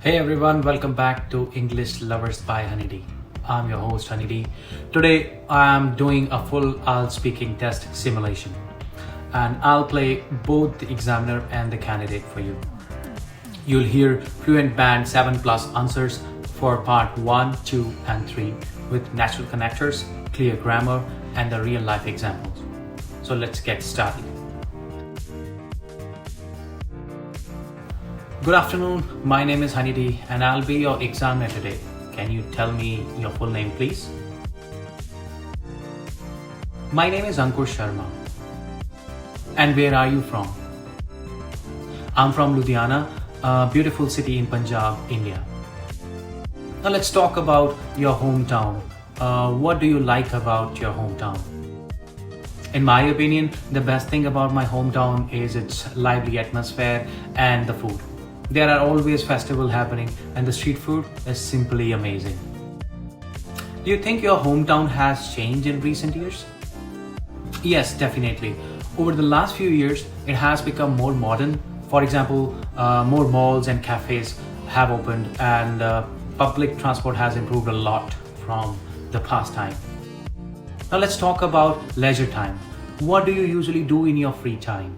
Hey everyone, welcome back to English Lovers by Honeydee. I'm your host Honeydee. Today I'm doing a full IELTS speaking test simulation and I'll play both the examiner and the candidate for you. You'll hear Fluent Band 7 plus answers for part 1, 2 and 3 with natural connectors, clear grammar and the real life examples. So let's get started. Good afternoon, my name is Honeydee and I'll be your examiner today. Can you tell me your full name please? My name is Ankur Sharma. And where are you from? I'm from Ludhiana, a beautiful city in Punjab, India. Now let's talk about your hometown. What do you like about your hometown? In my opinion, the best thing about my hometown is its lively atmosphere and the food. There are always festivals happening and the street food is simply amazing. Do you think your hometown has changed in recent years? Yes, definitely. Over the last few years, it has become more modern. For example, more malls and cafes have opened and public transport has improved a lot from the past time. Now let's talk about leisure time. What do you usually do in your free time?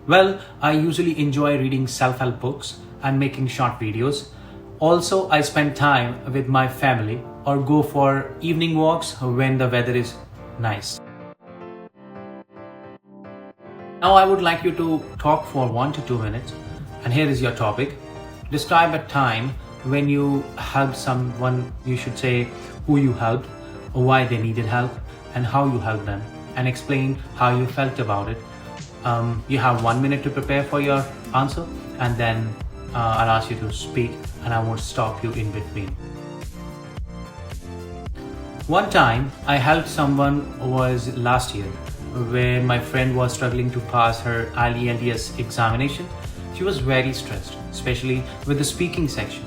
Well, I usually enjoy reading self-help books and making short videos. Also, I spend time with my family or go for evening walks when the weather is nice. Now I would like you to talk for 1 to 2 minutes and here is your topic. Describe a time when you helped someone. You should say who you helped, why they needed help and how you helped them, and explain how you felt about it. You have 1 minute to prepare for your answer and then I'll ask you to speak and I won't stop you in between. One time I helped someone was last year when my friend was struggling to pass her IELTS examination. She was very stressed, especially with the speaking section.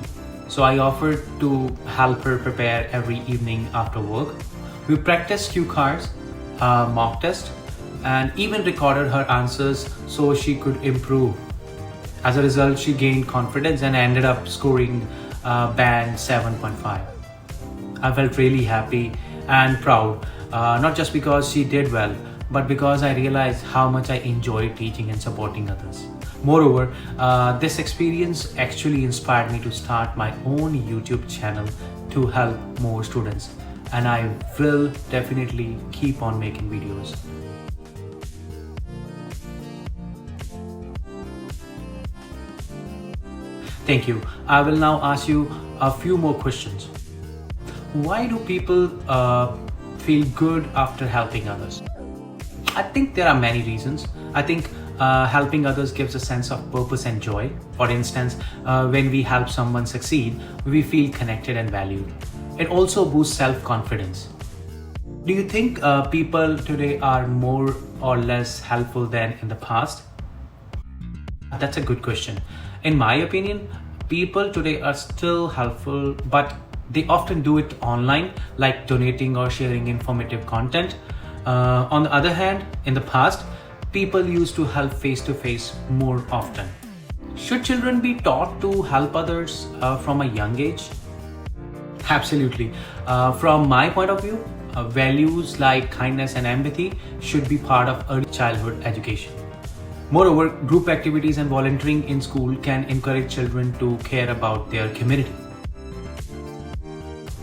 So I offered to help her prepare every evening after work. We practiced cue cards, mock test, and even recorded her answers so she could improve. As a result, she gained confidence and ended up scoring band 7.5. I felt really happy and proud, not just because she did well, but because I realized how much I enjoyed teaching and supporting others. Moreover, this experience actually inspired me to start my own YouTube channel to help more students, and I will definitely keep on making videos. Thank you. I will now ask you a few more questions. Why do people feel good after helping others? I think there are many reasons. I think helping others gives a sense of purpose and joy. For instance, when we help someone succeed, we feel connected and valued. It also boosts self-confidence. Do you think people today are more or less helpful than in the past? That's a good question. In my opinion, people today are still helpful, but they often do it online, like donating or sharing informative content. On the other hand, in the past, people used to help face-to-face more often. Should children be taught to help others from a young age? Absolutely. From my point of view, values like kindness and empathy should be part of early childhood education. Moreover, group activities and volunteering in school can encourage children to care about their community.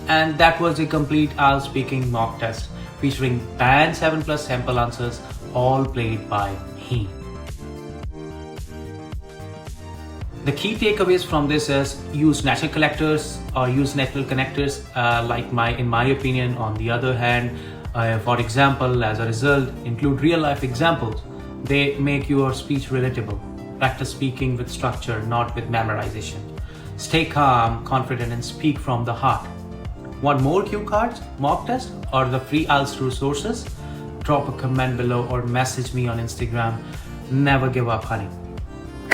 And that was a complete IELTS speaking mock test featuring band 7 plus sample answers, all played by me. The key takeaways from this is use natural connectors or use natural connectors in my opinion. On the other hand, for example, as a result, include real life examples. They make your speech relatable. Practice speaking with structure, not with memorization. Stay calm, confident, and speak from the heart. Want more cue cards, mock test, or the free IELTS resources? Drop a comment below or message me on Instagram. Never give up, honey.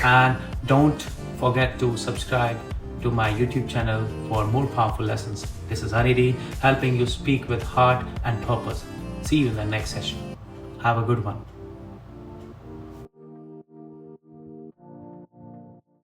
And don't forget to subscribe to my YouTube channel for more powerful lessons. This is Honeydee, helping you speak with heart and purpose. See you in the next session. Have a good one.